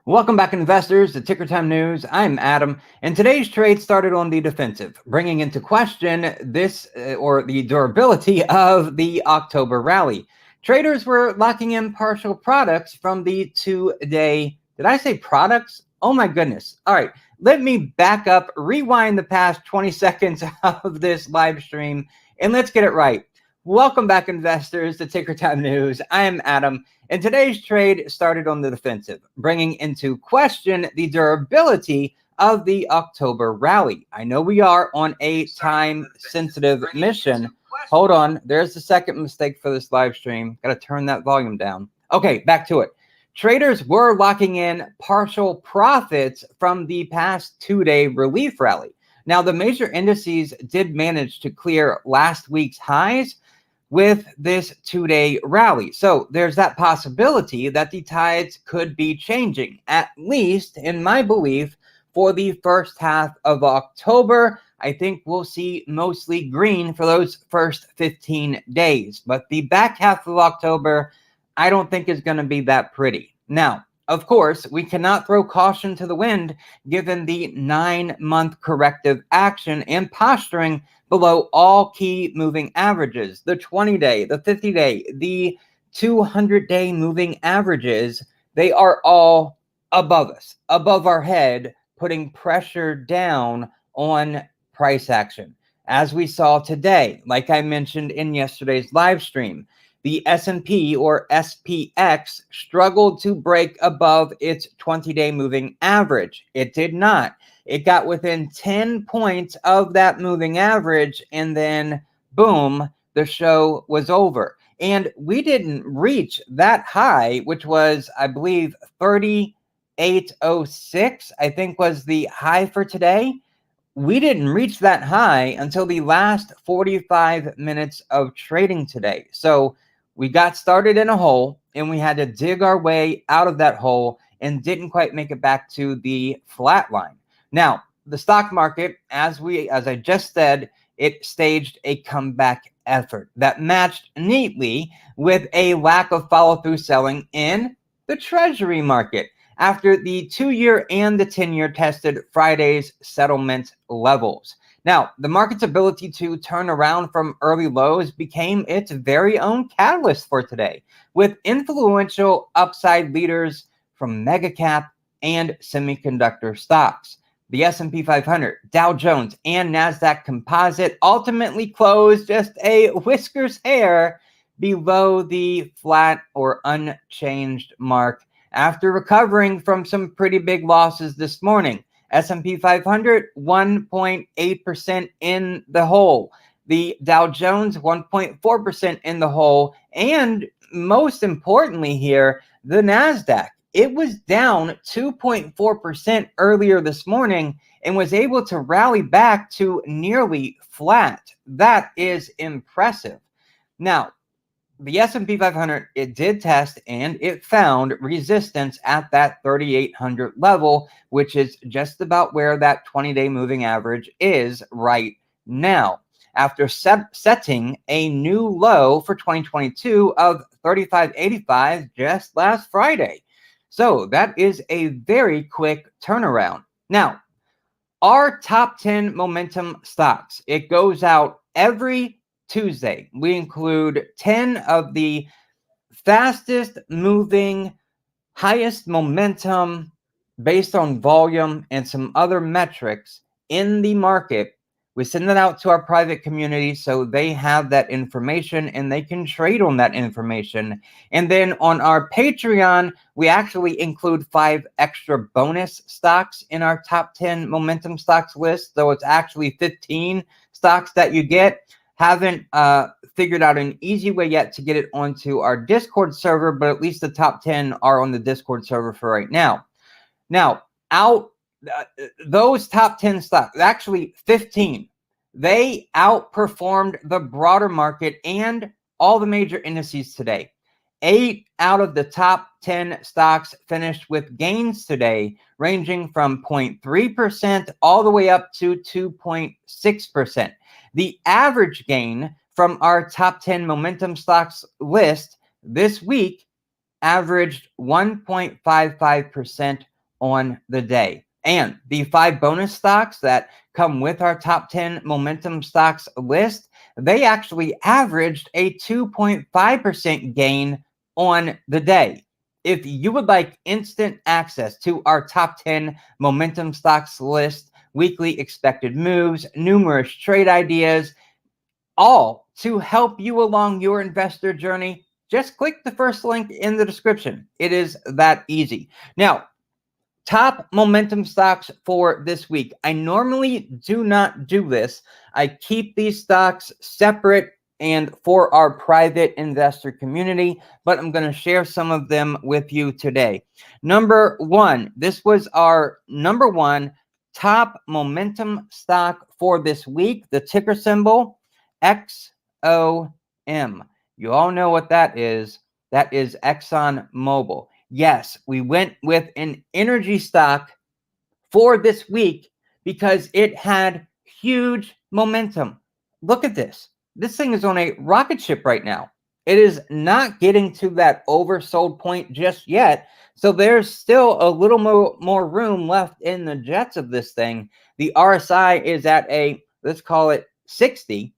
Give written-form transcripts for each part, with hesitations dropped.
Welcome back, investors, to Ticker Time News. I'm Adam, and today's trade started on the defensive, bringing into question the durability of the October rally. Traders were locking in partial products from the two-day. Did I say products? Oh my goodness! All right, let me back up, rewind the past 20 seconds of this live stream, and let's get it right. Welcome back, investors, to Ticker Time News. I am Adam. And today's trade started on the defensive, bringing into question the durability of the October rally. I know we are on a time-sensitive mission. Hold on. There's the second mistake for this live stream. Got to turn that volume down. Okay, back to it. Traders were locking in partial profits from the past two-day relief rally. Now, the major indices did manage to clear last week's highs with this two-day rally. So there's that possibility that the tides could be changing, at least in my belief, for the first half of October. I think we'll see mostly green for those first 15 days. But the back half of October, I don't think is going to be that pretty. Now, of course, we cannot throw caution to the wind given the 9-month corrective action and posturing below all key moving averages, the 20-day, the 50-day, the 200-day moving averages. They are all above us, above our head, putting pressure down on price action. As we saw today, like I mentioned in yesterday's live stream, the S&P or SPX struggled to break above its 20-day moving average. It did not. It got within 10 points of that moving average, and then boom, the show was over. And we didn't reach that high, which was, I believe, 38.06, I think was the high for today. We didn't reach that high until the last 45 minutes of trading today. So we got started in a hole, and we had to dig our way out of that hole and didn't quite make it back to the flat line. Now, the stock market, as I just said, it staged a comeback effort that matched neatly with a lack of follow-through selling in the Treasury market after the 2-year and the 10-year tested Friday's settlement levels. Now, the market's ability to turn around from early lows became its very own catalyst for today, with influential upside leaders from mega cap and semiconductor stocks. The S&P 500, Dow Jones, and NASDAQ Composite ultimately closed just a whiskers hair below the flat or unchanged mark after recovering from some pretty big losses this morning. S&P 500, 1.8% in the hole. The Dow Jones, 1.4% in the hole. And most importantly here, the NASDAQ. It was down 2.4% earlier this morning and was able to rally back to nearly flat. That is impressive. Now, the S&P 500, it did test and it found resistance at that 3,800 level, which is just about where that 20-day moving average is right now, after setting a new low for 2022 of 3,585 just last Friday. So that is a very quick turnaround. Now, our top 10 momentum stocks, it goes out every Tuesday. We include 10 of the fastest moving, highest momentum based on volume and some other metrics in the market. We send that out to our private community so they have that information and they can trade on that information. And then on our Patreon, we actually include 5 extra bonus stocks in our top 10 momentum stocks list. So it's actually 15 stocks that you get. Haven't figured out an easy way yet to get it onto our Discord server, but at least the top 10 are on the Discord server for right now. Now, those top 10 stocks, actually 15, they outperformed the broader market and all the major indices today. 8 out of the top 10 stocks finished with gains today, ranging from 0.3% all the way up to 2.6%. The average gain from our top 10 momentum stocks list this week averaged 1.55% on the day. And the 5 bonus stocks that come with our top 10 momentum stocks list, they actually averaged a 2.5% gain on the day. If you would like instant access to our top 10 momentum stocks list, weekly expected moves, numerous trade ideas, all to help you along your investor journey, just click the first link in the description. It is that easy. Now, top momentum stocks for this week. I normally do not do this. I keep these stocks separate and for our private investor community, but I'm going to share some of them with you today. Number one, this was our number one top momentum stock for this week. The ticker symbol XOM. You all know what that is. That is Exxon Mobil. Yes, we went with an energy stock for this week because it had huge momentum. Look at this. This thing is on a rocket ship right now. It is not getting to that oversold point just yet. So there's still a little more room left in the jets of this thing. The RSI is at a, let's call it 60.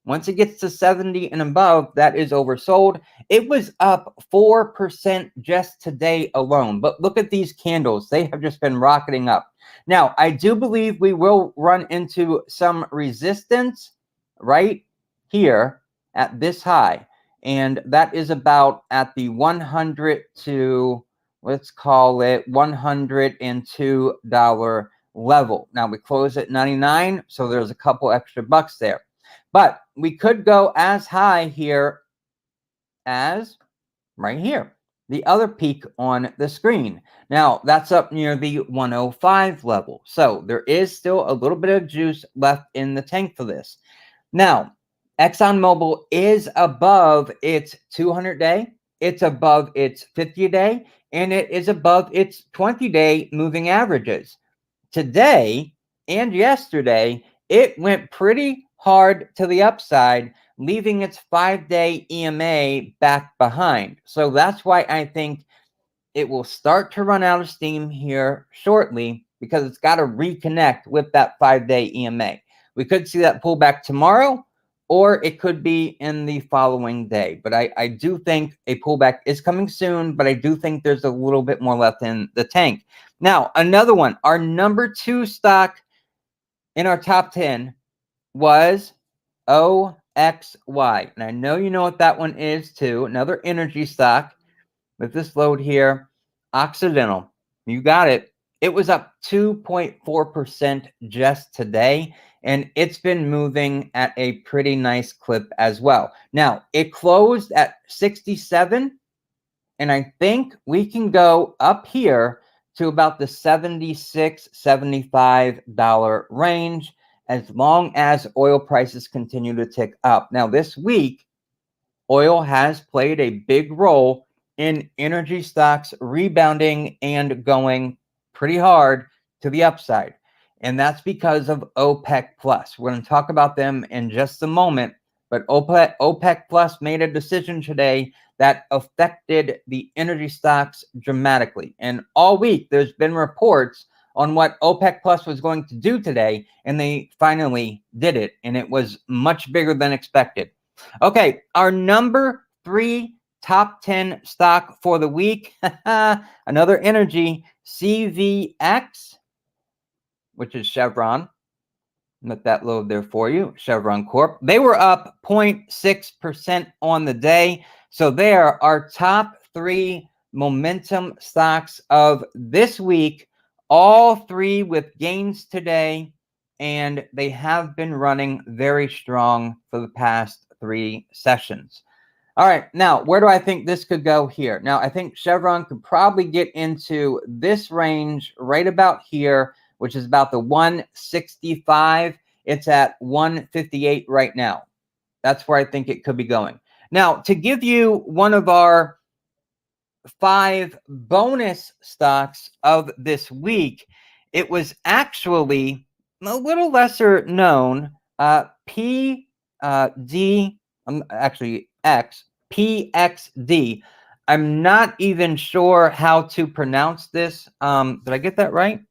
Once it gets to 70 and above, that is oversold. It was up 4% just today alone. But look at these candles. They have just been rocketing up. Now, I do believe we will run into some resistance right here at this high. And that is about at the 100 to, let's call it $102 level. Now, we close at 99, so there's a couple extra bucks there. But we could go as high here as right here, the other peak on the screen. Now, that's up near the 105 level. So there is still a little bit of juice left in the tank for this. Now, Exxon Mobil is above its 200-day, it's above its 50-day, and it is above its 20-day moving averages. Today and yesterday, it went pretty hard to the upside, leaving its 5-day EMA back behind. So that's why I think it will start to run out of steam here shortly because it's got to reconnect with that 5-day EMA. We could see that pullback tomorrow, or it could be in the following day. But I do think a pullback is coming soon, but I do think there's a little bit more left in the tank. Now, another one, our number 2 stock in our top 10 was OXY. And I know you know what that one is too. Another energy stock with this load here. Occidental. You got it. It was up 2.4% just today, and it's been moving at a pretty nice clip as well. Now, it closed at 67, and I think we can go up here to about the $76, $75 range as long as oil prices continue to tick up. Now, this week, oil has played a big role in energy stocks rebounding and going pretty hard to the upside. And that's because of OPEC Plus. We're going to talk about them in just a moment. But OPEC Plus made a decision today that affected the energy stocks dramatically. And all week, there's been reports on what OPEC Plus was going to do today, and they finally did it, and it was much bigger than expected. Okay, our number 3 top 10 stock for the week, another energy, CVX, which is Chevron. Let that load there for you, Chevron Corp. They were up 0.6% on the day. So they are our top 3 momentum stocks of this week, all 3 with gains today, and they have been running very strong for the past 3 sessions. All right, now, where do I think this could go here? Now, I think Chevron could probably get into this range right about here, which is about the 165. It's at 158 right now. That's where I think it could be going. Now, to give you one of our 5 bonus stocks of this week, it was actually a little lesser known, PXD. I'm not even sure how to pronounce this. Did I get that right?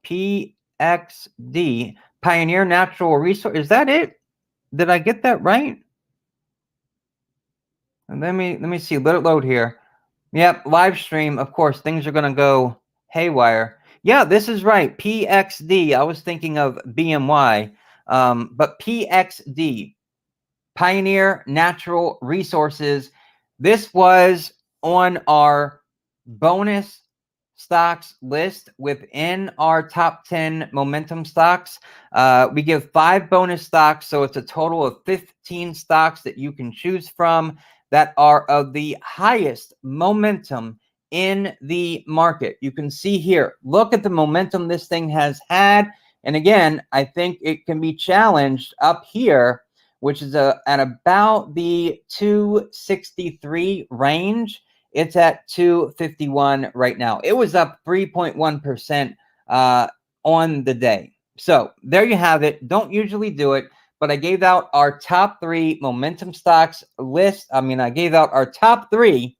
PXD, Pioneer Natural Resource. Is that it? Did I get that right? And let me see. Let it load here. Yep, live stream. Of course, things are gonna go haywire. Yeah, this is right. PXD. I was thinking of BMY, but PXD, Pioneer Natural Resources. This was on our bonus stocks list within our top 10 momentum stocks. We give 5 bonus stocks, so it's a total of 15 stocks that you can choose from that are of the highest momentum in the market. You can see here, look at the momentum this thing has had. And again, I think it can be challenged up here, which is at about the 263 range. It's at 251 right now. It was up 3.1% on the day. So there you have it. Don't usually do it, but I gave out our top 3 momentum stocks list. I gave out our top 3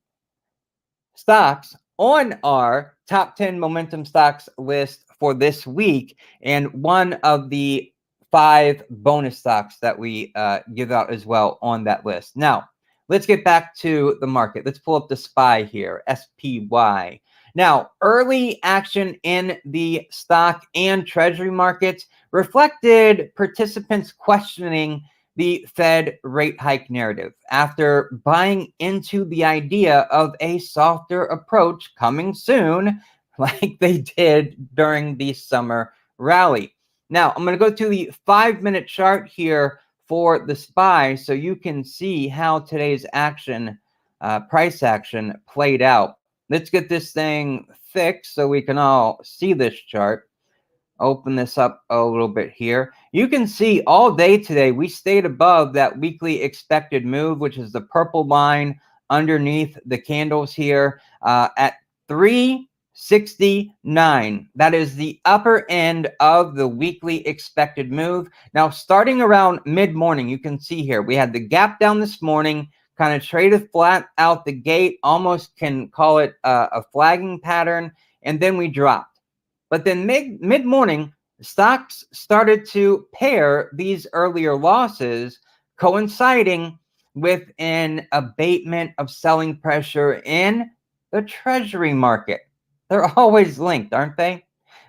stocks on our top 10 momentum stocks list for this week, and one of the 5 bonus stocks that we give out as well on that list. Now, let's get back to the market. Let's pull up the SPY here, SPY. Now, early action in the stock and treasury markets reflected participants questioning the Fed rate hike narrative after buying into the idea of a softer approach coming soon, like they did during the summer rally. Now, I'm going to go to the 5-minute chart here for the SPY so you can see how today's action, price action, played out. Let's get this thing fixed so we can all see this chart. Open this up a little bit here. You can see all day today we stayed above that weekly expected move, which is the purple line underneath the candles here at 369. That is the upper end of the weekly expected move. Now, starting around mid-morning, you can see here we had the gap down this morning, kind of traded flat out the gate, almost can call it a flagging pattern, and then we dropped. But then mid-morning, stocks started to pair these earlier losses, coinciding with an abatement of selling pressure in the treasury market. They're always linked, aren't they?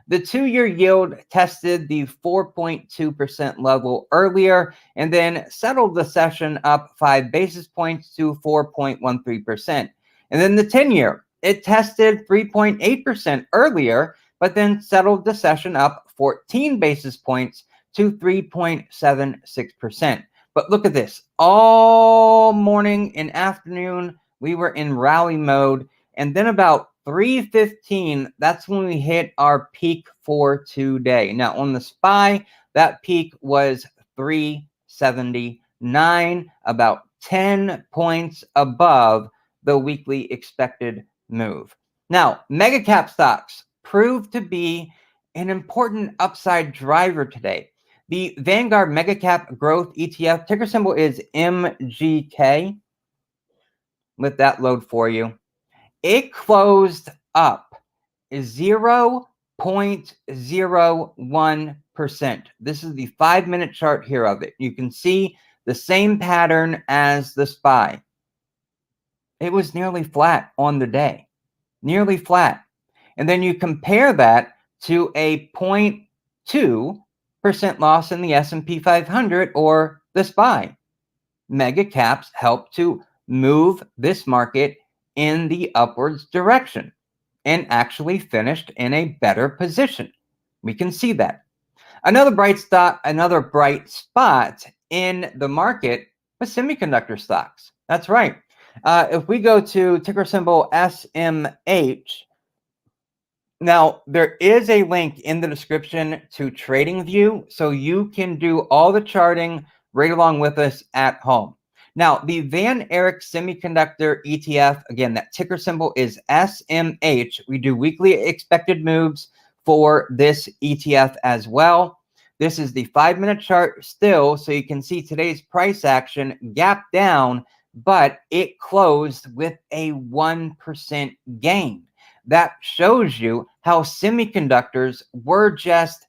The 2-year yield tested the 4.2% level earlier and then settled the session up 5 basis points to 4.13%. And then the 10-year, it tested 3.8% earlier, but then settled the session up 14 basis points to 3.76%. But look at this. All morning and afternoon, we were in rally mode. And then about 3:15, that's when we hit our peak for today. Now, on the SPY, that peak was 379, about 10 points above the weekly expected move. Now, mega cap stocks proved to be an important upside driver today. The Vanguard Mega Cap Growth ETF, ticker symbol is MGK. Let that load for you. It closed up 0.01%. This is the 5-minute chart here of it. You can see the same pattern as the SPY. It was nearly flat on the day, nearly flat. And then you compare that to a 0.2% loss in the S&P 500 or the SPY. Mega caps help to move this market in the upwards direction and actually finished in a better position. We can see that. Another bright spot in the market was semiconductor stocks. That's right. If we go to ticker symbol SMH, now, there is a link in the description to TradingView, so you can do all the charting right along with us at home. Now, the Eric Semiconductor Etf, again, that ticker symbol is SMH. We do weekly expected moves for this ETF as well. This is the 5-minute chart still, so you can see today's price action gap down but it closed with a 1% gain. That shows you how semiconductors were just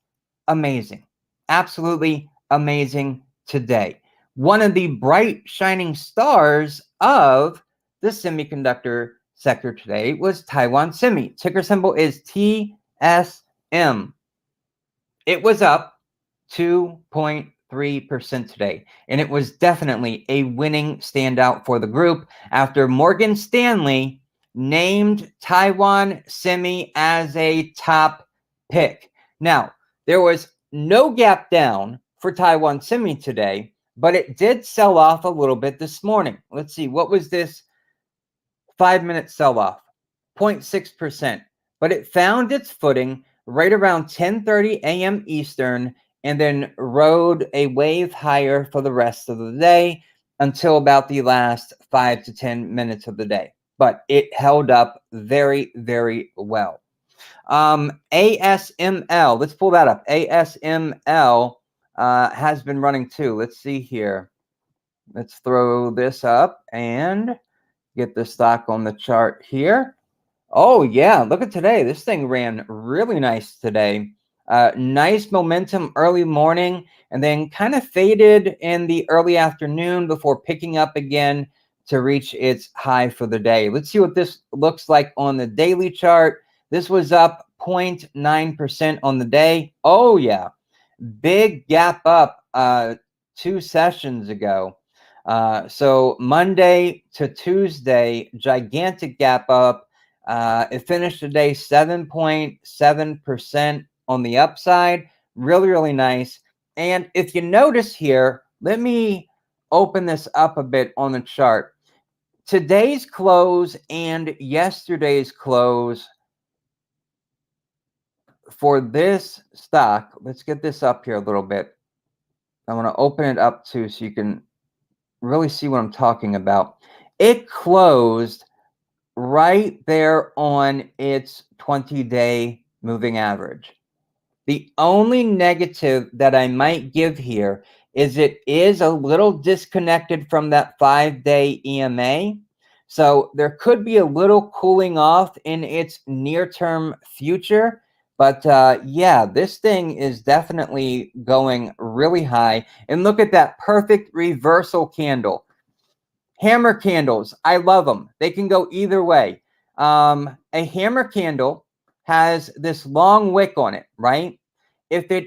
amazing, absolutely amazing today. One of the bright shining stars of the semiconductor sector today was Taiwan Semi. Ticker symbol is TSM. It was up 2.3% today, and it was definitely a winning standout for the group after Morgan Stanley named Taiwan Semi as a top pick. Now, there was no gap down for Taiwan Semi today, but it did sell off a little bit this morning. Let's see, what was this 5-minute sell-off? 0.6%, but it found its footing right around 10:30 a.m. Eastern and then rode a wave higher for the rest of the day until about the last 5 to 10 minutes of the day. But it held up very, very well. ASML, let's pull that up. ASML has been running too. Let's see here. Let's throw this up and get the stock on the chart here. Oh, yeah. Look at today. This thing ran really nice today. Nice momentum early morning and then kind of faded in the early afternoon before picking up again to reach its high for the day. Let's see what this looks like on the daily chart. This was up 0.9% on the day. Oh, yeah. Big gap up 2 sessions ago. So Monday to Tuesday, gigantic gap up. It finished the day 7.7% on the upside. Really, really nice. And if you notice here, let me open this up a bit on the chart. Today's close and yesterday's close for this stock, let's get this up here a little bit. I want to open it up too so you can really see what I'm talking about. It closed right there on its 20-day moving average. The only negative that I might give here is it is a little disconnected from that 5-day EMA. So there could be a little cooling off in its near-term future. But yeah, this thing is definitely going really high. And look at that perfect reversal candle. Hammer candles, I love them. They can go either way. A hammer candle has this long wick on it, right? If the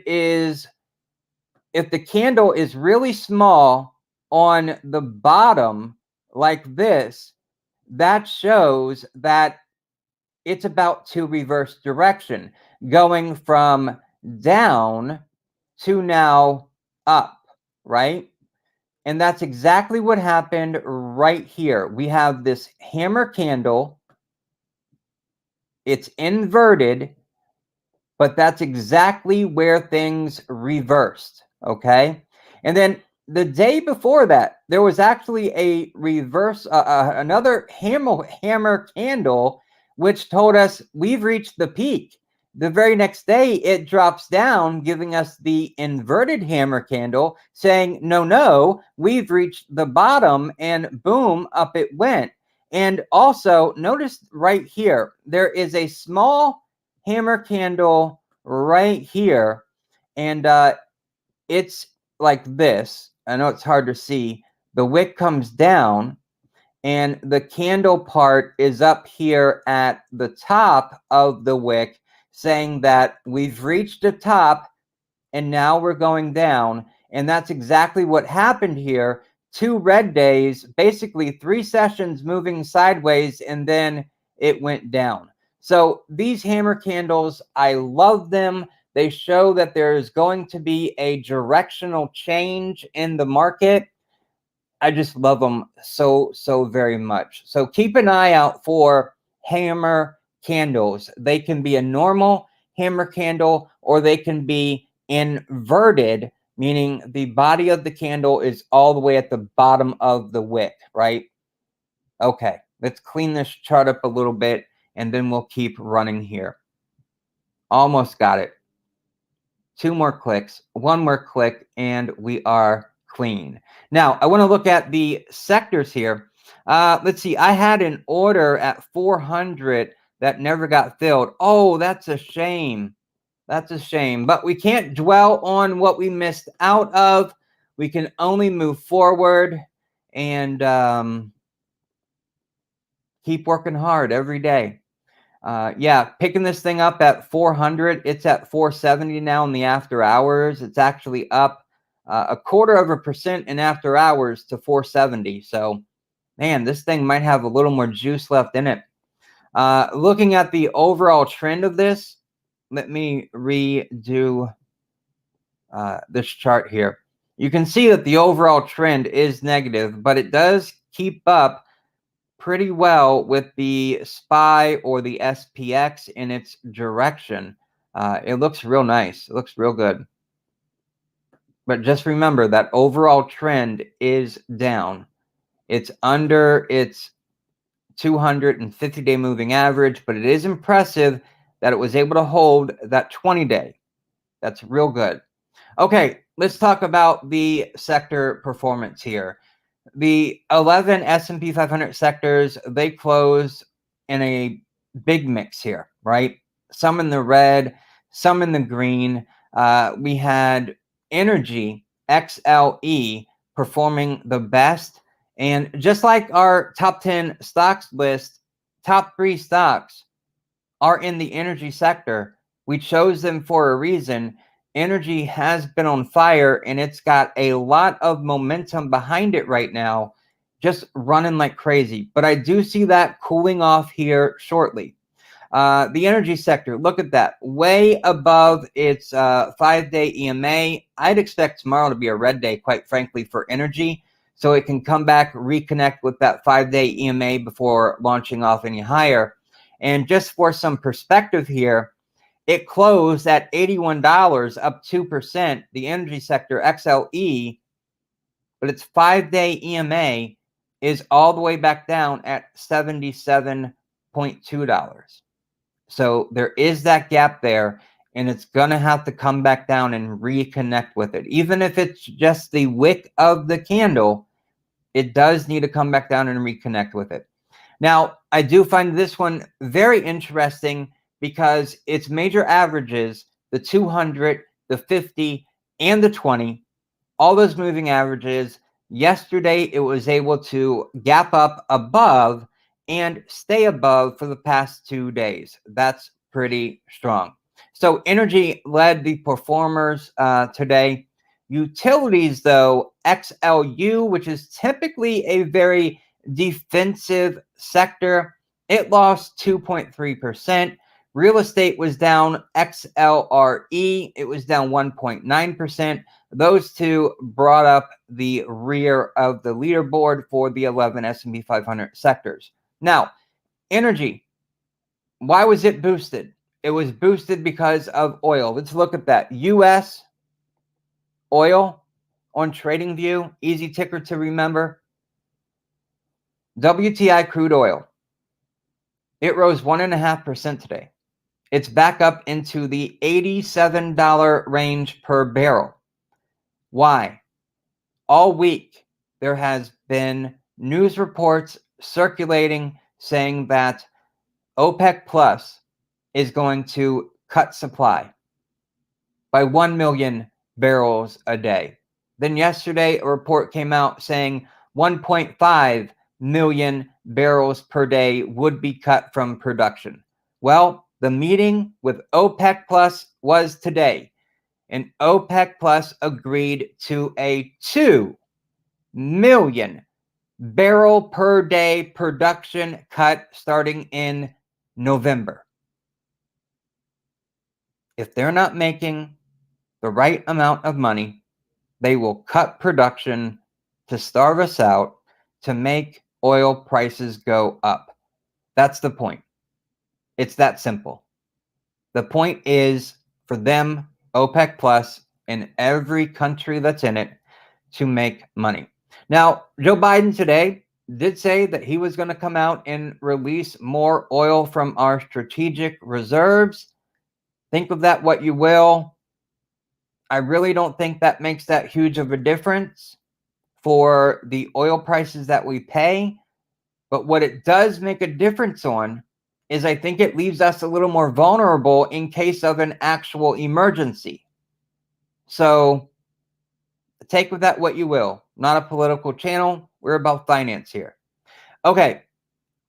candle is really small on the bottom like this, that shows that it's about to reverse direction, going from down to now up, right? And that's exactly what happened right here. We have this hammer candle. It's inverted, but that's exactly where things reversed, okay? And then the day before that, there was actually a reverse, another hammer candle, which told us we've reached the peak. The very next day, it drops down, giving us the inverted hammer candle, saying, no, we've reached the bottom, and boom, up it went. And also, notice right here, there is a small hammer candle right here, and it's like this. I know it's hard to see. The wick comes down, and the candle part is up here at the top of the wick, saying that we've reached the top and now we're going down. And that's exactly what happened here. 2 red days, basically 3 sessions moving sideways, and then it went down. So these hammer candles, I love them. They show that there's going to be a directional change in the market. I just love them so very much. So keep an eye out for hammer candles. They can be a normal hammer candle, or they can be inverted, meaning the body of the candle is all the way at the bottom of the wick, right? Okay, let's clean this chart up a little bit, and then we'll keep running here. Almost got it. 2 more clicks, 1 more click, and we are clean. Now, I want to look at the sectors here. Let's see. I had an order at 400 that never got filled. Oh, that's a shame. That's a shame. But we can't dwell on what we missed out of. We can only move forward and keep working hard every day. Yeah, picking this thing up at 400. It's at 470 now in the after hours. It's actually up a 1/4% in after hours to 470. So, man, this thing might have a little more juice left in it. Looking at the overall trend of this, let me redo this chart here. You can see that the overall trend is negative, but it does keep up pretty well with the SPY or the SPX in its direction. It looks real nice. It looks real good. But just remember that overall trend is down. It's under its 250-day moving average, but it is impressive that it was able to hold that 20-day. That's real good. Okay, let's talk about the sector performance here. The 11 S&P 500 sectors, they close in a big mix here, right? Some in the red, some in the green. We had energy, XLE, performing the best. And just like our top 10 stocks list, top 3 stocks are in the energy sector. We chose them for a reason. Energy has been on fire, and it's got a lot of momentum behind it right now, just running like crazy. But I do see that cooling off here shortly. The energy sector, look at that, way above its 5-day EMA. I'd expect tomorrow to be a red day, quite frankly, for energy, so it can come back, reconnect with that 5-day EMA before launching off any higher. And just for some perspective here, it closed at $81, up 2%, the energy sector, XLE, but its 5-day EMA is all the way back down at $77.2. So there is that gap there, and it's going to have to come back down and reconnect with it. Even if it's just the wick of the candle, it does need to come back down and reconnect with it. Now, I do find this one very interesting because its major averages, the 200, the 50, and the 20, all those moving averages, yesterday it was able to gap up above and stay above for the past 2 days. That's pretty strong. So energy led the performers today. Utilities, though, XLU, which is typically a very defensive sector, it lost 2.3%. Real estate was down. XLRE, it was down 1.9%. Those two brought up the rear of the leaderboard for the 11 S&P 500 sectors. Now, energy, why was it boosted? It was boosted because of oil. Let's look at that. U.S. oil on TradingView, easy ticker to remember. WTI crude oil, it rose 1.5% today. It's back up into the $87 range per barrel. Why? All week, there has been news reports circulating saying that OPEC Plus is going to cut supply by 1 million barrels a day. Then yesterday, a report came out saying 1.5 million barrels per day would be cut from production. Well, the meeting with OPEC Plus was today, and OPEC Plus agreed to a 2 million barrel per day production cut starting in November. If they're not making the right amount of money, they will cut production to starve us out, to make oil prices go up. That's the point. It's that simple. The point is for them, OPEC Plus, and every country that's in it, to make money. Now, Joe Biden today did say that he was going to come out and release more oil from our strategic reserves. Think of that what you will. I really don't think that makes that huge of a difference. for the oil prices that we pay. But what it does make a difference on is I think it leaves us a little more vulnerable in case of an actual emergency. So take with that what you will. Not a political channel. We're about finance here. Okay.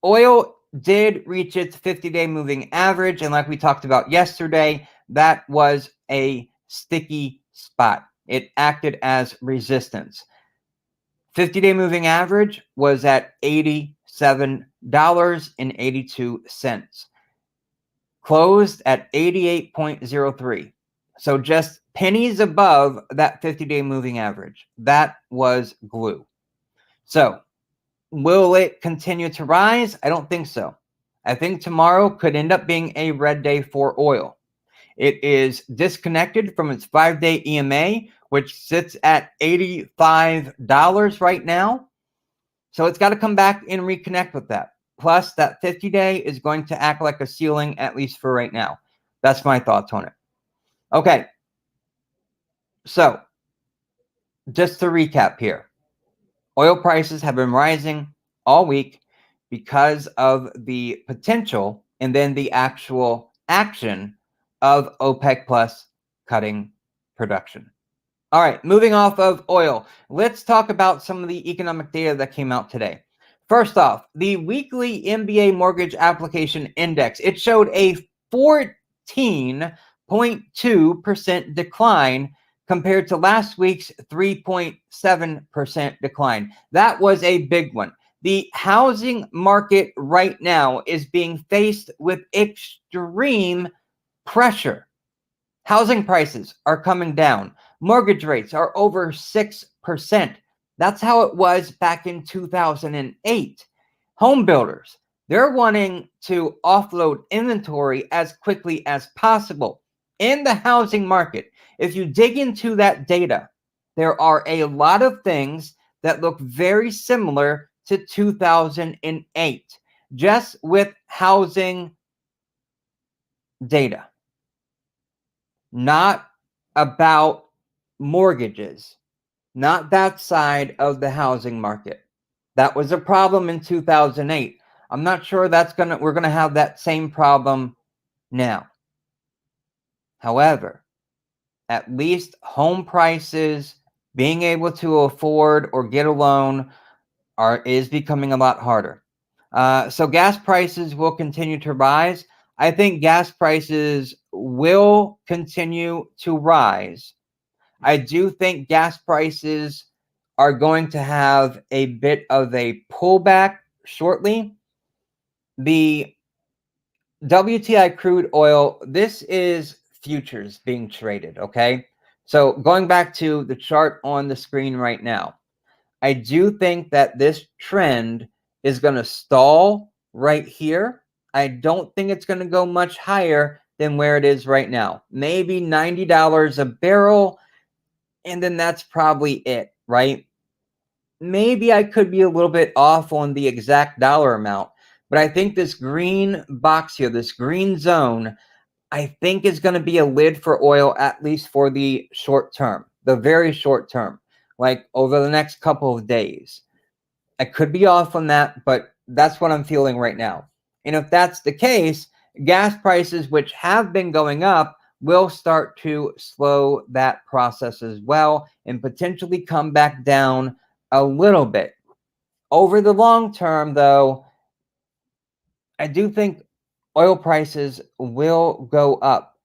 Oil did reach its 50-day moving average. And like we talked about yesterday, that was a sticky spot. It acted as resistance. 50-day moving average was at $87.82. Closed at 88.03. So just pennies above that 50-day moving average. That was glue. So will it continue to rise? I don't think so. I think tomorrow could end up being a red day for oil. It is disconnected from its 5-day EMA, which sits at $85 right now. So it's got to come back and reconnect with that. Plus, that 50-day is going to act like a ceiling, at least for right now. That's my thoughts on it. Okay. So just to recap here. Oil prices have been rising all week because of the potential and then the actual action of OPEC Plus cutting production. All right, moving off of oil, let's talk about some of the economic data that came out today. First off, the weekly MBA mortgage application index, it showed a 14.2% decline compared to last week's 3.7% decline. That was a big one. The housing market right now is being faced with extreme pressure. Housing prices are coming down. Mortgage rates are over 6%. That's how it was back in 2008. Home builders, they're wanting to offload inventory as quickly as possible. In the housing market, if you dig into that data, there are a lot of things that look very similar to 2008, just with housing data. Not about mortgages, not that side of the housing market. That was a problem in 2008. I'm not sure we're gonna have that same problem now. However, at least home prices, being able to afford or get a loan is becoming a lot harder. So gas prices will continue to rise. I think gas prices will continue to rise. I do think gas prices are going to have a bit of a pullback shortly. The WTI crude oil, this is futures being traded, okay? So going back to the chart on the screen right now, I do think that this trend is going to stall right here. I don't think it's going to go much higher than where it is right now. Maybe $90 a barrel, and then that's probably it, right? Maybe I could be a little bit off on the exact dollar amount, but I think this green box here, this green zone, I think is going to be a lid for oil, at least for the short term, the very short term, like over the next couple of days. I could be off on that, but that's what I'm feeling right now. And if that's the case, gas prices, which have been going up, will start to slow that process as well and potentially come back down a little bit. Over the long term, though, I do think oil prices will go up.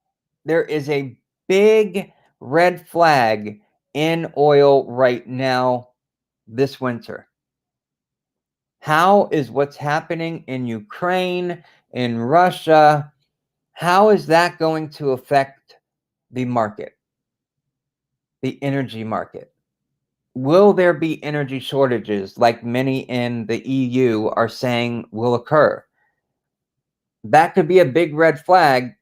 There is a big red flag in oil right now this winter. How is what's happening in Ukraine, in Russia, how is that going to affect the market, the energy market? Will there be energy shortages like many in the EU are saying will occur? That could be a big red flag,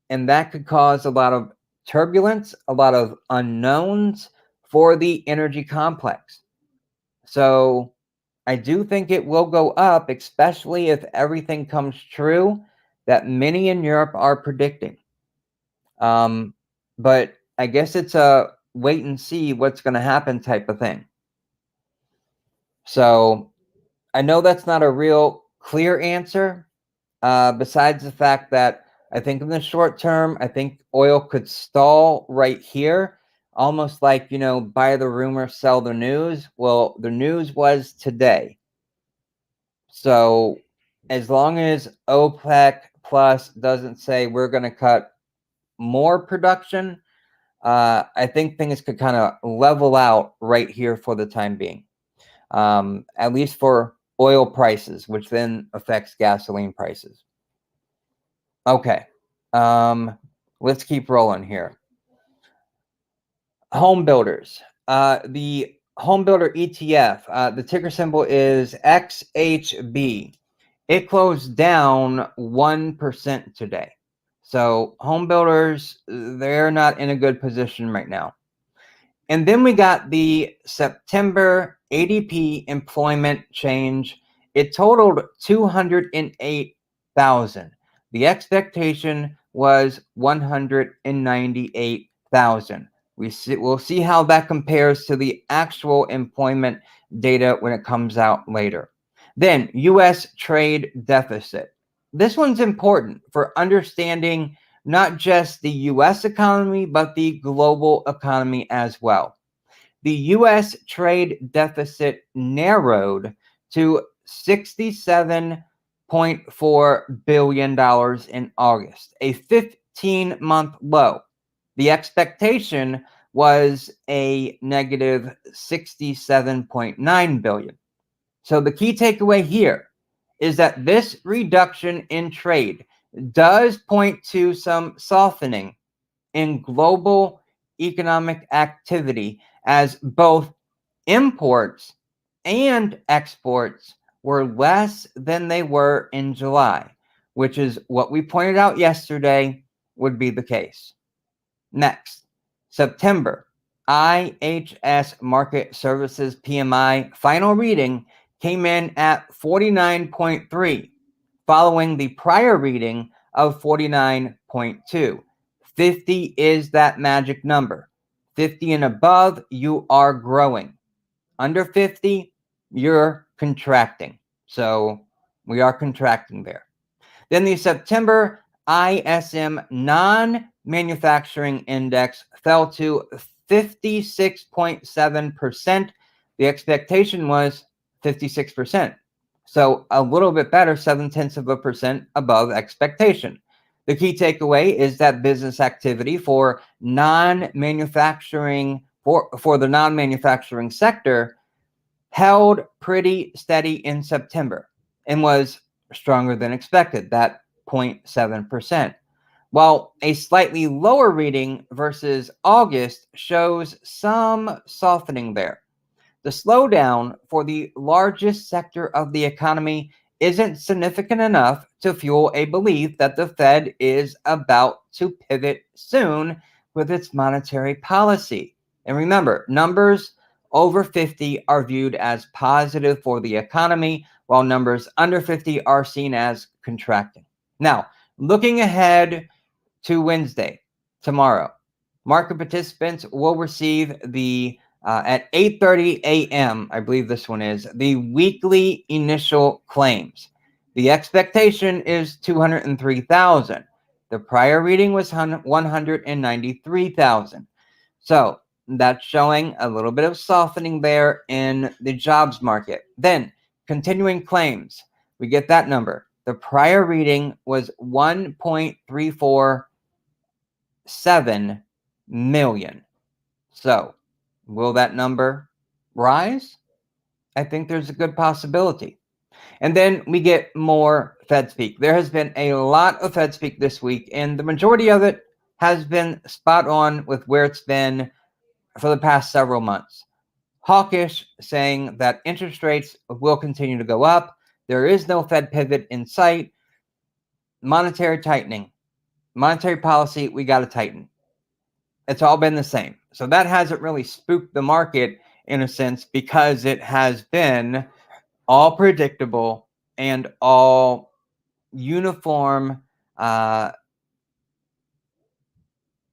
and that could cause a lot of turbulence, a lot of unknowns for the energy complex. So I do think it will go up, especially if everything comes true that many in Europe are predicting. But I guess it's a wait and see what's going to happen type of thing. So I know that's not a real clear answer, besides the fact that I think in the short term, I think oil could stall right here, almost like, buy the rumor, sell the news. Well, the news was today. So as long as OPEC plus doesn't say we're going to cut more production, I think things could kind of level out right here for the time being, at least for oil prices, which then affects gasoline prices. Okay, let's keep rolling here. Home builders. The home builder ETF, the ticker symbol is XHB. It closed down 1% today. So home builders, they're not in a good position right now. And then we got the September ADP employment change. It totaled 208,000. The expectation was 198,000. We'll see how that compares to the actual employment data when it comes out later. Then U.S. trade deficit. This one's important for understanding not just the U.S. economy, but the global economy as well. The U.S. trade deficit narrowed to $67.4 billion in August, a 15-month low. The expectation was a negative 67.9 billion. So the key takeaway here is that this reduction in trade does point to some softening in global economic activity, as both imports and exports were less than they were in July, which is what we pointed out yesterday would be the case. Next, September, IHS Market Services PMI final reading came in at 49.3, following the prior reading of 49.2. 50 is that magic number. 50 and above, you are growing. Under 50, you're contracting. So we are contracting there. Then the September ISM non-manufacturing index fell to 56.7%. The expectation was 56%. So a little bit better, 0.7% above expectation. The key takeaway is that business activity for non-manufacturing, for the non-manufacturing sector held pretty steady in September and was stronger than expected, that 0.7%. While a slightly lower reading versus August shows some softening there. The slowdown for the largest sector of the economy isn't significant enough to fuel a belief that the Fed is about to pivot soon with its monetary policy. And remember, numbers over 50 are viewed as positive for the economy, while numbers under 50 are seen as contracting. Now, looking ahead to Wednesday, tomorrow, market participants will receive the at 8:30 a.m., I believe this one is, the weekly initial claims. The expectation is 203,000. The prior reading was 193,000. So that's showing a little bit of softening there in the jobs market. Then continuing claims, we get that number. The prior reading was 1.347 million. So will that number rise? I think there's a good possibility. And then we get more Fed speak. There has been a lot of Fed speak this week, and the majority of it has been spot on with where it's been for the past several months. Hawkish, saying that interest rates will continue to go up. There is no Fed pivot in sight. Monetary tightening. Monetary policy, we got to tighten. It's all been the same. So that hasn't really spooked the market in a sense, because it has been all predictable and all uniform, and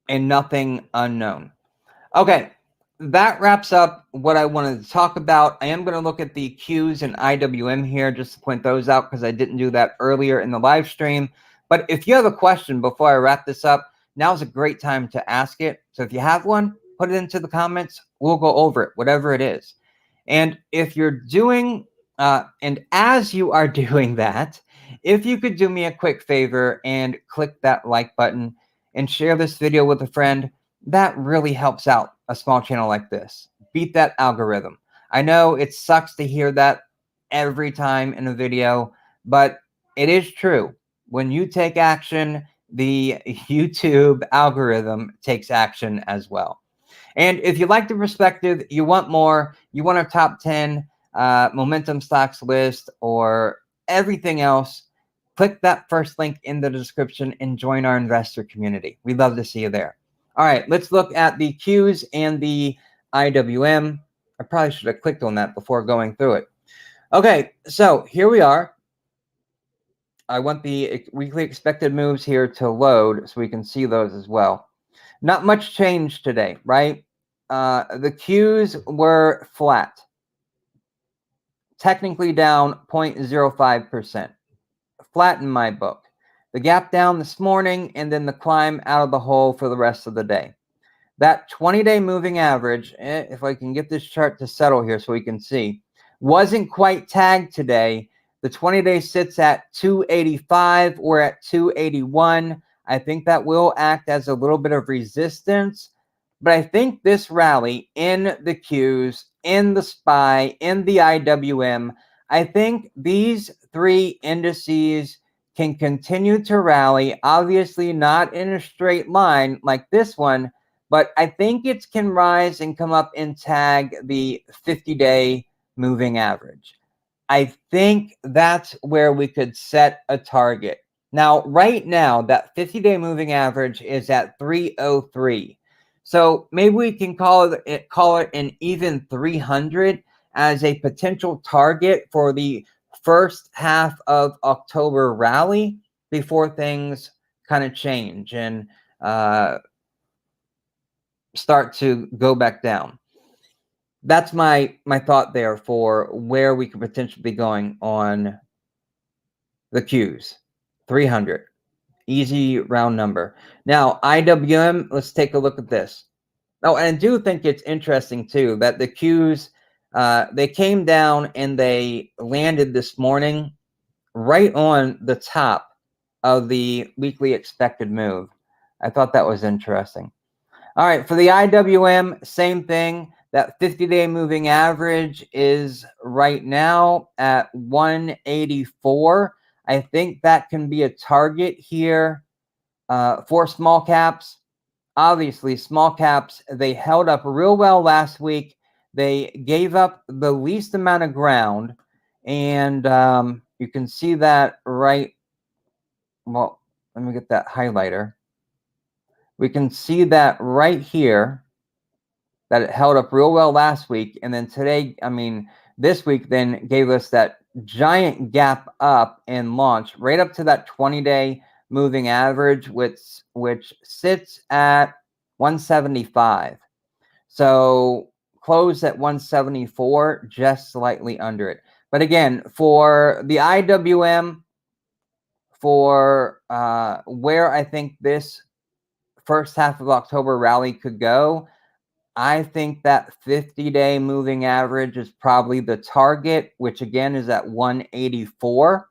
nothing unknown. Okay, that wraps up what I wanted to talk about. I am going to look at the Qs and IWM here just to point those out because I didn't do that earlier in the live stream. But if you have a question before I wrap this up, now's a great time to ask it. So if you have one, put it into the comments. We'll go over it, whatever it is. And if you're doing, and as you are doing that, if you could do me a quick favor and click that like button and share this video with a friend, that really helps out a small channel like this. Beat that algorithm. I know it sucks to hear that every time in a video, but it is true. When you take action, the YouTube algorithm takes action as well. And if you like the perspective, you want more, you want our top 10 momentum stocks list or everything else, click that first link in the description and join our investor community. We'd love to see you there. All right, let's look at the Qs and the IWM. I probably should have clicked on that before going through it. Okay, so here we are. I want the weekly expected moves here to load so we can see those as well. Not much change today, right? The Qs were flat, technically down 0.05%. Flat in my book. The gap down this morning and then the climb out of the hole for the rest of the day. That 20-day moving average, if I can get this chart to settle here so we can see, wasn't quite tagged today. The 20-day sits at 285. We're at 281. I think that will act as a little bit of resistance. But I think this rally in the Qs, in the SPY, in the IWM, I think these three indices can continue to rally. Obviously not in a straight line like this one, but I think it can rise and come up and tag the 50-day moving average. I think that's where we could set a target. Now, right now, that 50-day moving average is at 303. So maybe we can call it an even 300 as a potential target for the first half of October rally before things kind of change and start to go back down. That's my thought there for where we could potentially be going on the Qs. 300. Easy round number. Now, IWM, let's take a look at this. Oh, and I do think it's interesting, too, that the Qs, they came down and they landed this morning right on the top of the weekly expected move. I thought that was interesting. All right, for the IWM, same thing. That 50-day moving average is right now at 184. I think that can be a target here for small caps. Obviously, small caps, they held up real well last week. They gave up the least amount of ground, and you can see that right. Well, let me get that highlighter. We can see that right here, that it held up real well last week. And then today, this week then gave us that giant gap up and launch right up to that 20-day moving average, which sits at 175. So closed at 174, just slightly under it. But again, for the IWM, for where I think this first half of October rally could go, I think that 50-day moving average is probably the target, which again is at 184,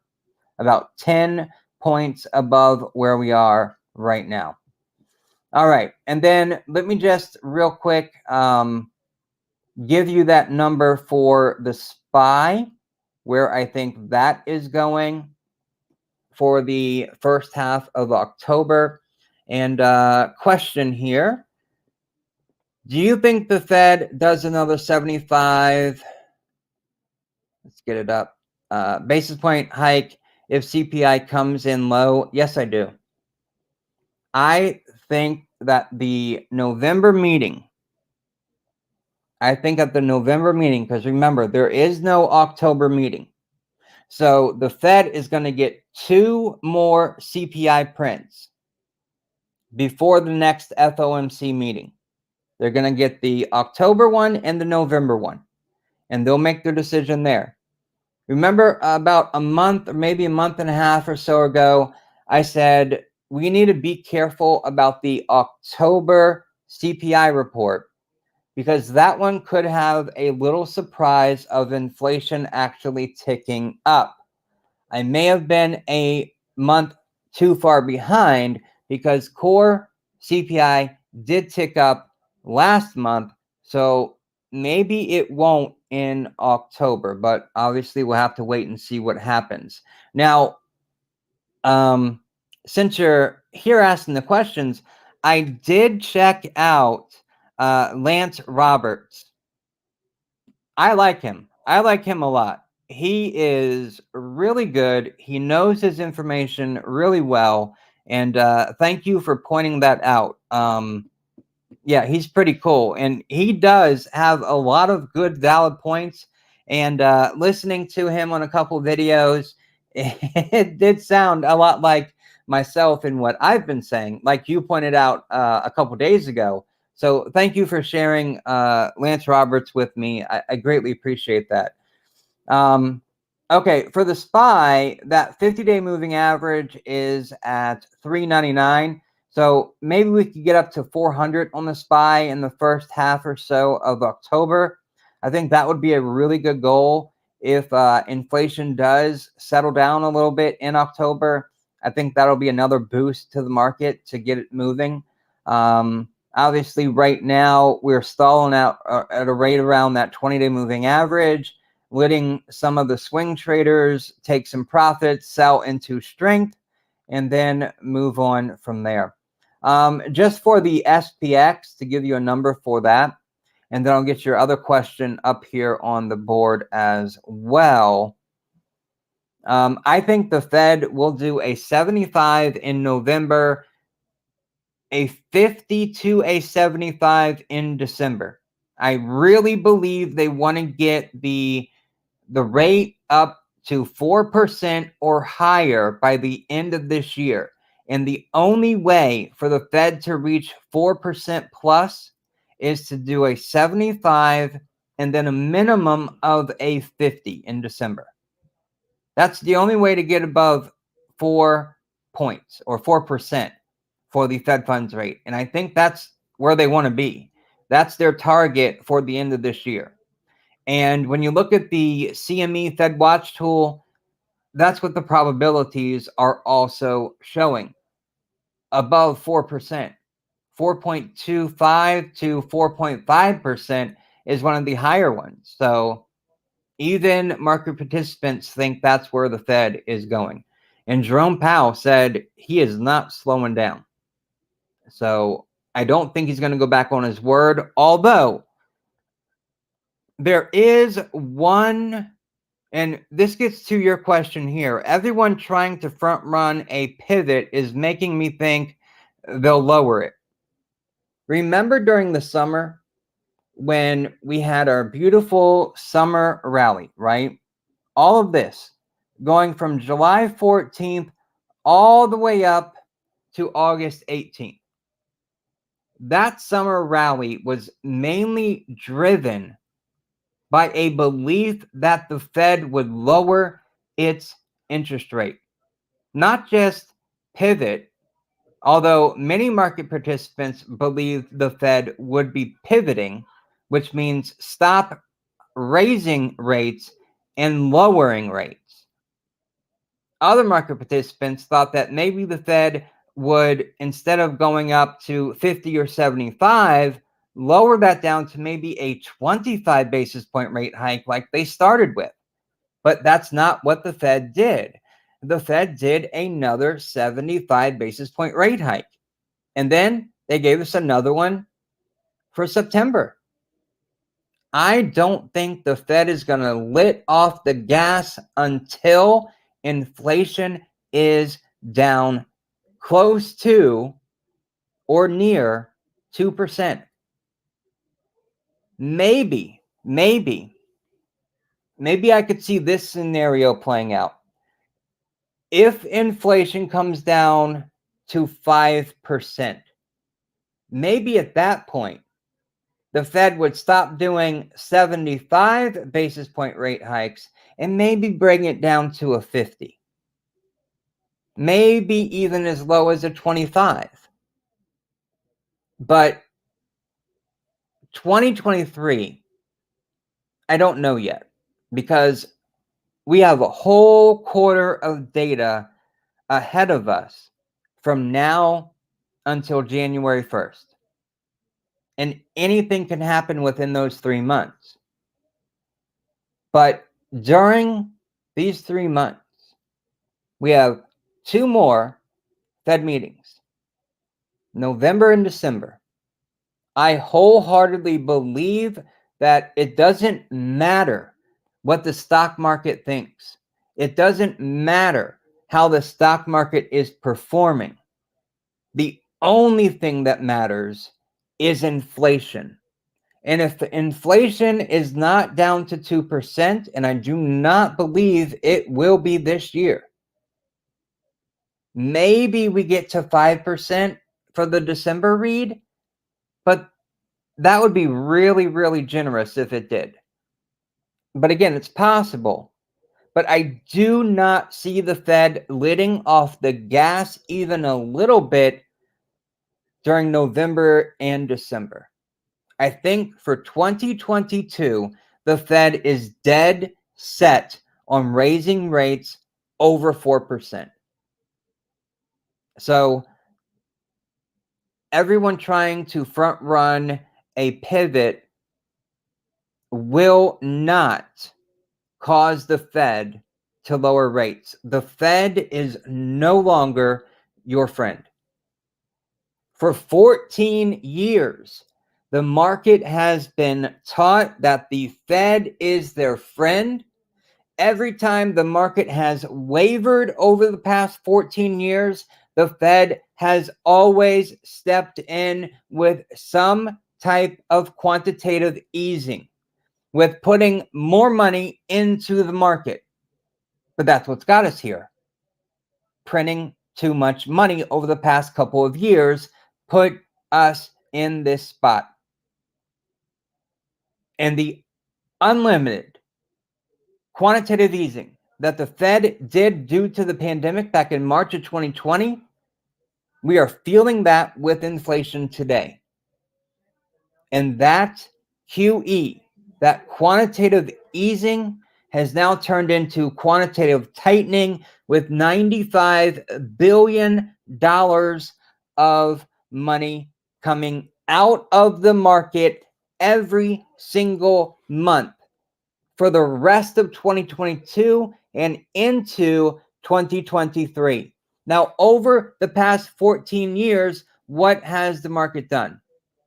about 10 points above where we are right now. All right, and then let me just real quick give you that number for the SPY, where I think that is going for the first half of October. And question here. Do you think the Fed does another 75, let's get it up, basis point hike if CPI comes in low? Yes, I do. I think that the November meeting, because remember, there is no October meeting. So the Fed is going to get 2 more CPI prints before the next FOMC meeting. They're going to get the October one and the November one, and they'll make their decision there. Remember about a month or maybe a month and a half or so ago, I said we need to be careful about the October CPI report, because that one could have a little surprise of inflation actually ticking up. I may have been a month too far behind because core CPI did tick up last month. So maybe it won't in October, but obviously we'll have to wait and see what happens. Now, since you're here asking the questions, I did check out Lance Roberts. I like him. I like him a lot. He is really good. He knows his information really well. And thank you for pointing that out. Yeah, he's pretty cool. And he does have a lot of good, valid points. And listening to him on a couple videos, it did sound a lot like myself and what I've been saying, like you pointed out a couple days ago. So thank you for sharing Lance Roberts with me. I greatly appreciate that. Okay, for the SPY, that 50-day moving average is at 399. So maybe we could get up to 400 on the SPY in the first half or so of October. I think that would be a really good goal if inflation does settle down a little bit in October. I think that'll be another boost to the market to get it moving. Obviously, right now, we're stalling out at a rate around that 20-day moving average, letting some of the swing traders take some profits, sell into strength, and then move on from there. Just for the SPX, to give you a number for that, and then I'll get your other question up here on the board as well. I think the Fed will do a 75 in November, a 50 to a 75 in December. I really believe they want to get the rate up to 4% or higher by the end of this year. And the only way for the Fed to reach 4% plus is to do a 75 and then a minimum of a 50 in December. That's the only way to get above 4 points or 4% for the Fed funds rate. And I think that's where they want to be. That's their target for the end of this year. And when you look at the CME Fed Watch tool, that's what the probabilities are also showing. Above 4%. 4.25 to 4.5% is one of the higher ones. So even market participants think that's where the Fed is going. And Jerome Powell said he is not slowing down. So I don't think he's going to go back on his word, although there is one, and this gets to your question here. Everyone trying to front run a pivot is making me think they'll lower it. Remember during the summer when we had our beautiful summer rally, right? All of this going from July 14th all the way up to August 18th. That summer rally was mainly driven by a belief that the Fed would lower its interest rate, not just pivot, although many market participants believed the Fed would be pivoting, which means stop raising rates and lowering rates. Other market participants thought that maybe the Fed would, instead of going up to 50 or 75, lower that down to maybe a 25 basis point rate hike like they started with. But that's not what the Fed did. The Fed did another 75 basis point rate hike. And then they gave us another one for September. I don't think the Fed is going to let off the gas until inflation is down close to or near 2%. Maybe I could see this scenario playing out. If inflation comes down to 5%, maybe at that point, the Fed would stop doing 75 basis point rate hikes and maybe bring it down to a 50. Maybe even as low as a 25. But 2023, I don't know yet, because we have a whole quarter of data ahead of us from now until January 1st. And anything can happen within those 3 months. But during these 3 months, we have 2 more Fed meetings, November and December. I wholeheartedly believe that it doesn't matter what the stock market thinks. It doesn't matter how the stock market is performing. The only thing that matters is inflation. And if inflation is not down to 2%, and I do not believe it will be this year, maybe we get to 5% for the December read, but that would be really, really generous if it did. But again, it's possible. But I do not see the Fed letting off the gas even a little bit during November and December. I think for 2022, the Fed is dead set on raising rates over 4%. So everyone trying to front run a pivot will not cause the Fed to lower rates. The Fed is no longer your friend. For 14 years, the market has been taught that the Fed is their friend. Every time the market has wavered over the past 14 years, the Fed has always stepped in with some type of quantitative easing, with putting more money into the market. But that's what's got us here. Printing too much money over the past couple of years put us in this spot. And the unlimited quantitative easing that the Fed did due to the pandemic back in March of 2020, we are feeling that with inflation today. And that QE, that quantitative easing, has now turned into quantitative tightening with $95 billion of money coming out of the market every single month for the rest of 2022 and into 2023. Now, over the past 14 years, what has the market done?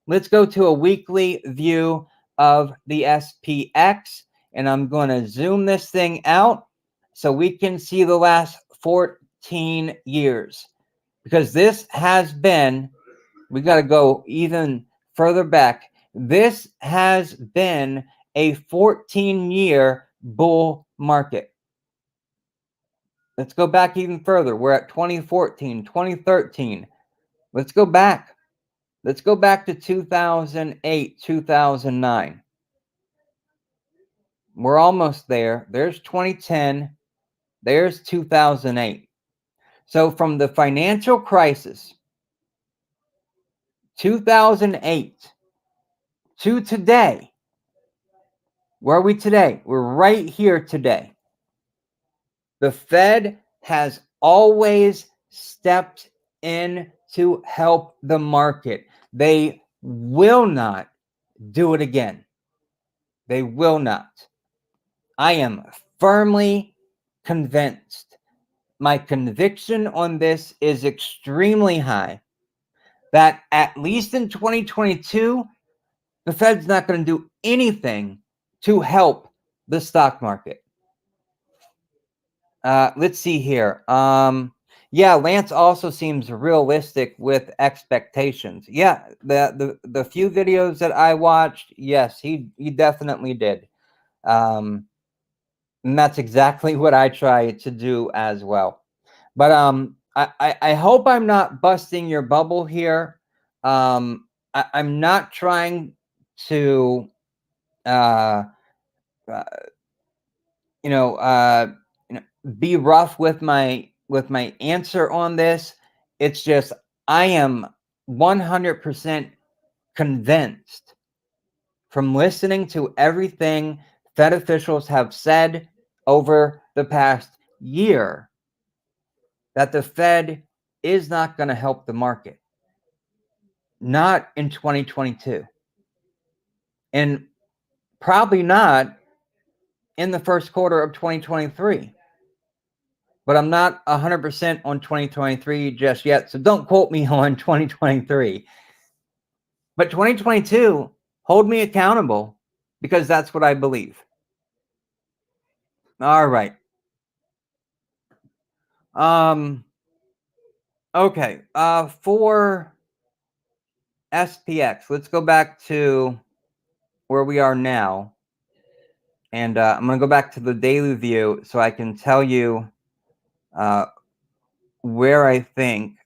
Let's go to a weekly view of the SPX, and I'm going to zoom this thing out so we can see the last 14 years, because this has been, we got to go even further back. This has been a 14-year bull market. Let's go back even further. We're at 2014, 2013. Let's go back. Let's go back to 2008, 2009. We're almost there. There's 2010. There's 2008. So from the financial crisis, 2008, to today, where are we today? We're right here today. The Fed has always stepped in to help the market. They will not do it again. They will not. I am firmly convinced. My conviction on this is extremely high that at least in 2022, the Fed's not going to do anything to help the stock market. Let's see here. Yeah, Lance also seems realistic with expectations. Yeah, the few videos that I watched, yes, he definitely did. And that's exactly what I try to do as well. But I hope I'm not busting your bubble here. I'm not trying to uh, uh, you know, uh, be rough with my answer on this. It's just I am 100% convinced from listening to everything Fed officials have said over the past year that the Fed is not going to help the market. Not in 2022. And probably not in the first quarter of 2023. But I'm not 100% on 2023 just yet, so don't quote me on 2023. But 2022, hold me accountable because that's what I believe. All right. Okay. For SPX, let's go back to where we are now. And I'm going to go back to the daily view so I can tell you where I think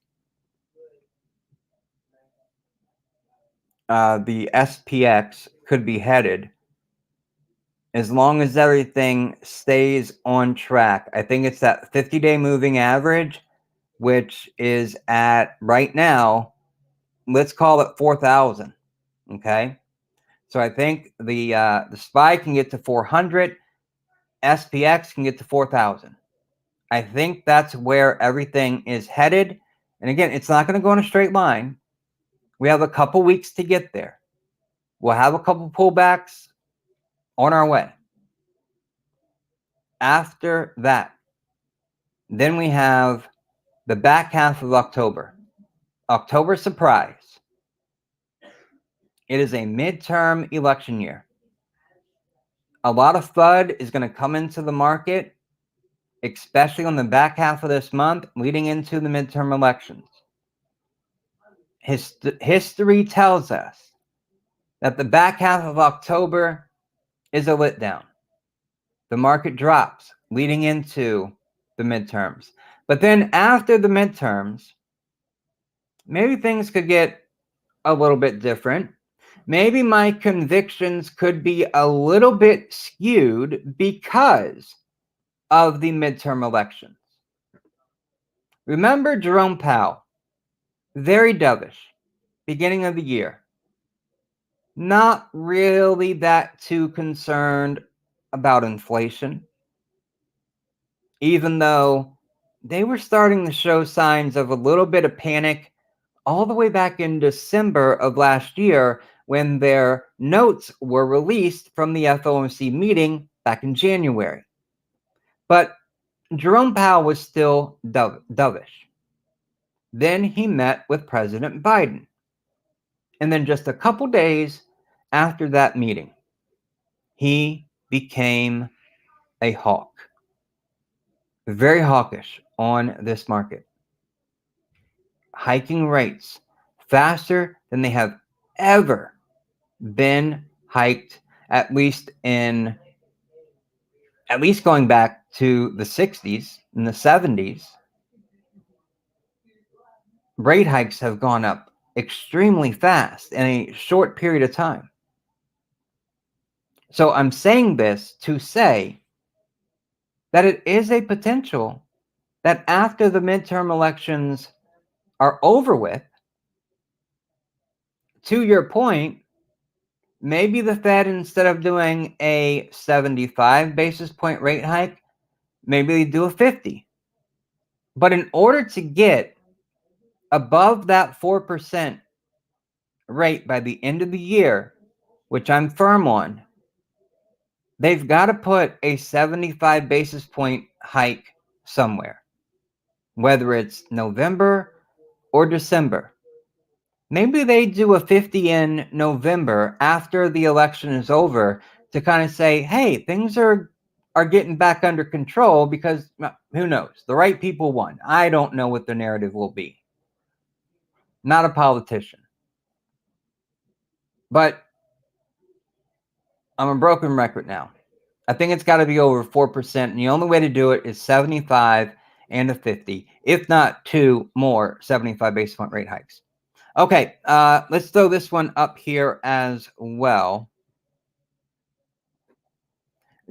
the SPX could be headed as long as everything stays on track. I think it's that 50-day moving average, which is at right now, let's call it 4,000. Okay. So I think the SPY can get to 400, SPX can get to 4,000. I think that's where everything is headed. And again, it's not going to go in a straight line. We have a couple weeks to get there. We'll have a couple pullbacks on our way. After that, then we have the back half of October. October surprise. It is a midterm election year. A lot of FUD is going to come into the market, especially on the back half of this month, leading into the midterm elections. History tells us that the back half of October is a letdown. The market drops leading into the midterms. But then after the midterms, maybe things could get a little bit different. Maybe my convictions could be a little bit skewed because of the midterm elections. Remember Jerome Powell, very dovish, beginning of the year. Not really that too concerned about inflation, even though they were starting to show signs of a little bit of panic all the way back in December of last year when their notes were released from the FOMC meeting back in January. But Jerome Powell was still dovish. Then he met with President Biden. And then just a couple days after that meeting, he became a hawk. Very hawkish on this market. Hiking rates faster than they have ever been hiked, at least going back to the 60s and the 70s. Rate hikes have gone up extremely fast in a short period of time. So I'm saying this to say that it is a potential that after the midterm elections are over with, to your point, maybe the Fed, instead of doing a 75 basis point rate hike, maybe they do a 50. But in order to get above that 4% rate by the end of the year, which I'm firm on, they've got to put a 75 basis point hike somewhere, whether it's November or December. Maybe they do a 50 in November after the election is over to kind of say, hey, things are getting back under control because who knows? The right people won. I don't know what the narrative will be. Not a politician. But I'm a broken record now. I think it's got to be over 4%. And the only way to do it is 75 and a 50, if not two more 75 basis point rate hikes. Okay, let's throw this one up here as well.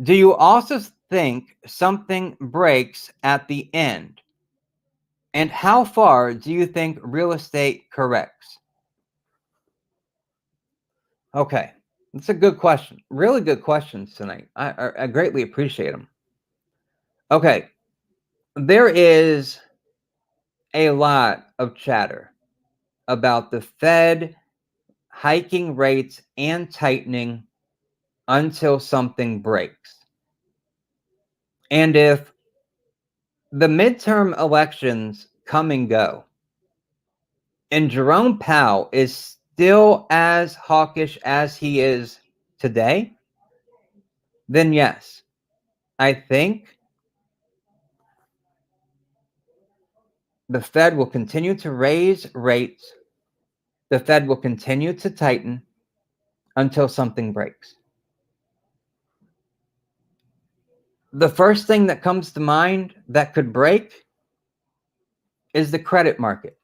Do you also think something breaks at the end? And how far do you think real estate corrects? Okay, that's a good question. Really good questions tonight. I greatly appreciate them. Okay, there is a lot of chatter about the Fed hiking rates and tightening until something breaks. And if the midterm elections come and go, and Jerome Powell is still as hawkish as he is today, then yes, I think the Fed will continue to raise rates. The Fed will continue to tighten until something breaks. The first thing that comes to mind that could break is the credit market.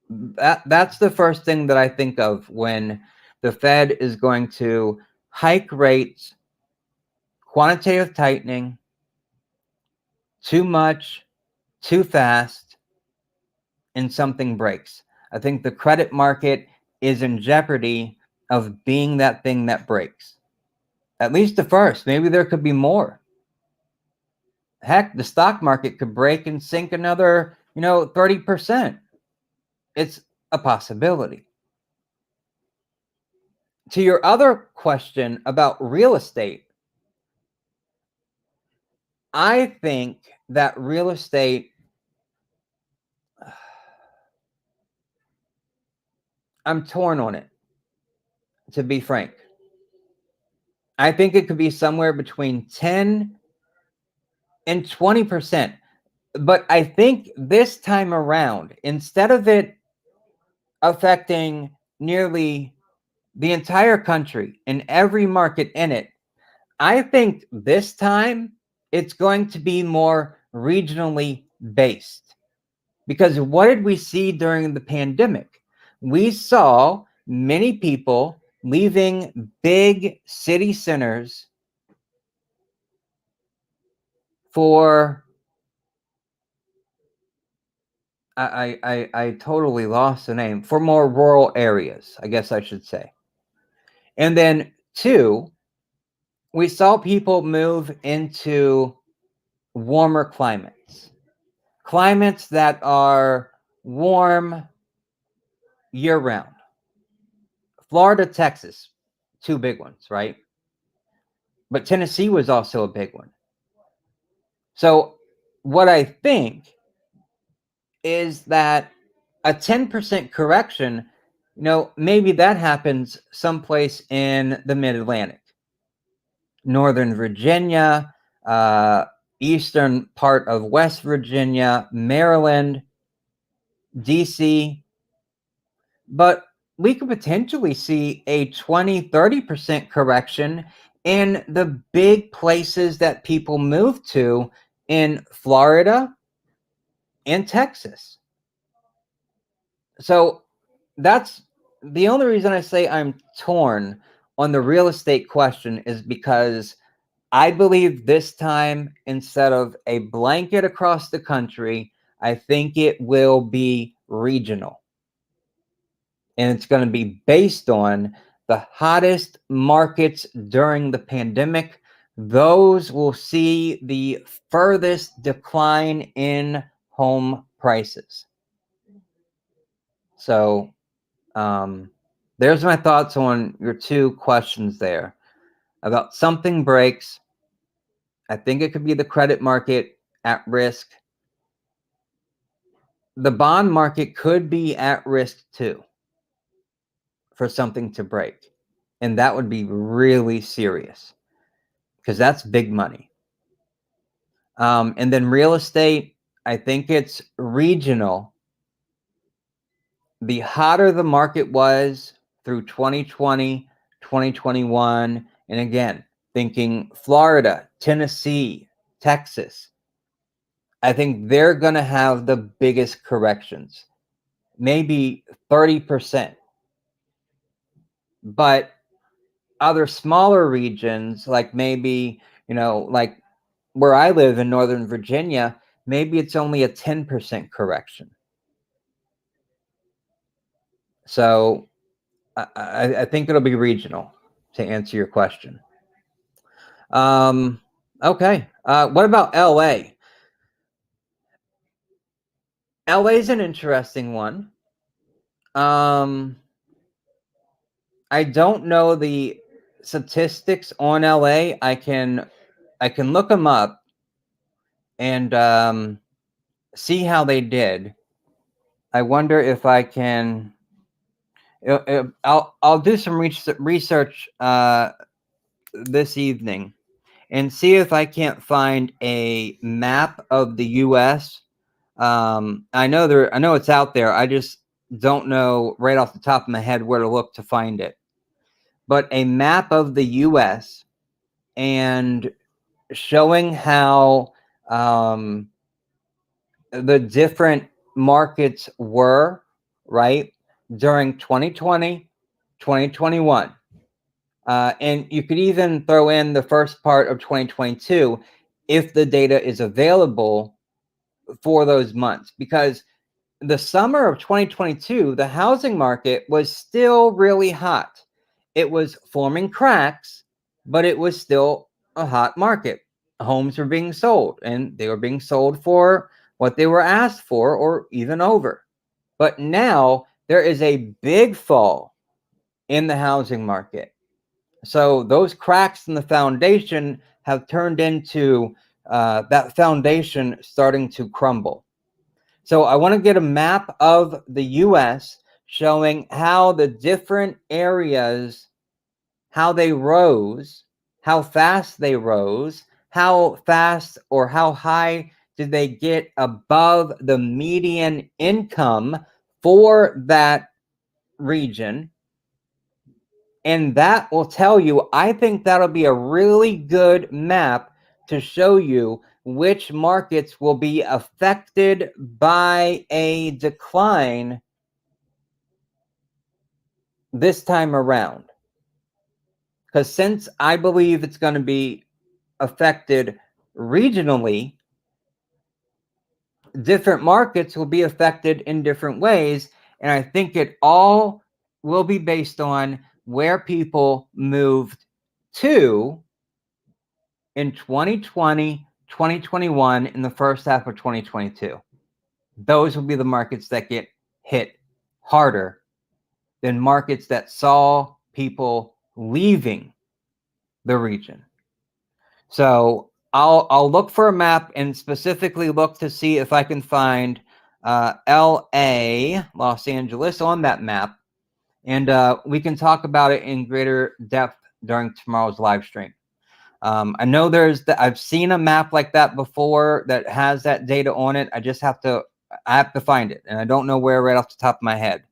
That's the first thing that I think of when the Fed is going to hike rates, quantitative tightening, too much, too fast, and something breaks. I think the credit market is in jeopardy of being that thing that breaks. At least the first. Maybe there could be more. Heck, the stock market could break and sink another, 30%. It's a possibility. To your other question about real estate, I think that real estate, I'm torn on it, to be frank. I think it could be somewhere between 10 and 20%. But I think this time around, instead of it affecting nearly the entire country and every market in it, I think this time it's going to be more regionally based. Because what did we see during the pandemic? We saw many people leaving big city centers for I totally lost the name, for more rural areas, I guess I should say. And then two, we saw people move into warmer climates that are warm year round. Florida, Texas, two big ones, right? But Tennessee was also a big one. So what I think is that a 10% correction, maybe that happens someplace in the mid-Atlantic, Northern Virginia, eastern part of West Virginia, Maryland, DC. But we could potentially see a 20-30% correction in the big places that people move to in Florida and Texas. So that's the only reason I say I'm torn on the real estate question, is because I believe this time, instead of a blanket across the country, I think it will be regional. And it's going to be based on the hottest markets during the pandemic. Those will see the furthest decline in home prices. So there's my thoughts on your two questions there. About something breaks, I think it could be the credit market at risk. The bond market could be at risk too for something to break. And that would be really serious, because that's big money. And then real estate, I think it's regional. The hotter the market was through 2020, 2021, and again, thinking Florida, Tennessee, Texas, I think they're going to have the biggest corrections. maybe 30%. But other smaller regions, like maybe, like where I live in Northern Virginia, maybe it's only a 10% correction. So I think it'll be regional, to answer your question. Okay. What about LA? LA is an interesting one. I don't know the statistics on LA. I can look them up and see how they did. I wonder if I can. I'll do some research this evening and see if I can't find a map of the U.S. I know it's out there. I just don't know right off the top of my head where to look to find it. But a map of the U.S. and showing how the different markets were, right, during 2020, 2021. And you could even throw in the first part of 2022 if the data is available for those months, because the summer of 2022, the housing market was still really hot. It was forming cracks, but it was still a hot market. Homes were being sold, and they were being sold for what they were asked for or even over. But now there is a big fall in the housing market. So those cracks in the foundation have turned into that foundation starting to crumble. So I want to get a map of the U.S. showing how the different areas, how they rose, how fast they rose, how fast or how high did they get above the median income for that region. And that will tell you, I think that'll be a really good map to show you which markets will be affected by a decline this time around. Because since I believe it's going to be affected regionally, different markets will be affected in different ways. And I think it all will be based on where people moved to in 2020, 2021, in the first half of 2022. Those will be the markets that get hit harder than markets that saw people leaving the region. So I'll look for a map and specifically look to see if I can find LA, Los Angeles, on that map. And we can talk about it in greater depth during tomorrow's live stream. I know I've seen a map like that before that has that data on it. I have to find it, and I don't know where right off the top of my head.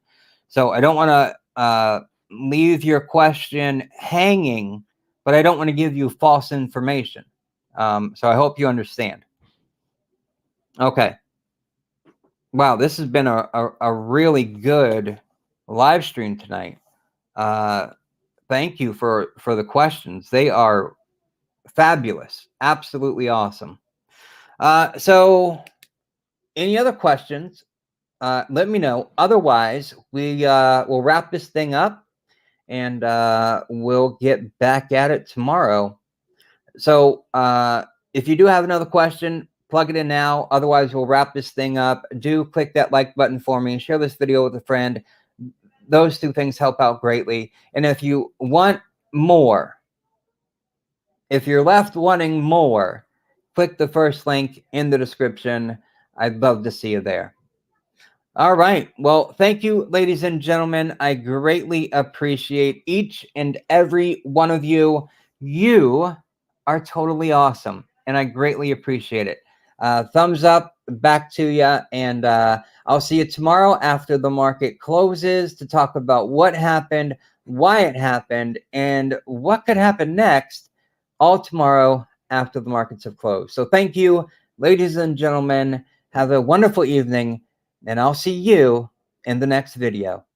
So I don't want to leave your question hanging, but I don't want to give you false information. So I hope you understand. Okay. Wow, this has been a really good live stream tonight. Thank you for the questions. They are fabulous. Absolutely awesome. So any other questions, let me know. Otherwise, we'll wrap this thing up and we'll get back at it tomorrow. So if you do have another question, plug it in now. Otherwise, we'll wrap this thing up. Do click that like button for me and share this video with a friend. Those two things help out greatly. And if you want more, if you're left wanting more, click the first link in the description. I'd love to see you there. All right. Well, thank you, ladies and gentlemen. I greatly appreciate each and every one of you. You are totally awesome, and I greatly appreciate it. Thumbs up back to you, and I'll see you tomorrow after the market closes to talk about what happened, why it happened, and what could happen next, all tomorrow after the markets have closed. So thank you, ladies and gentlemen. Have a wonderful evening, and I'll see you in the next video.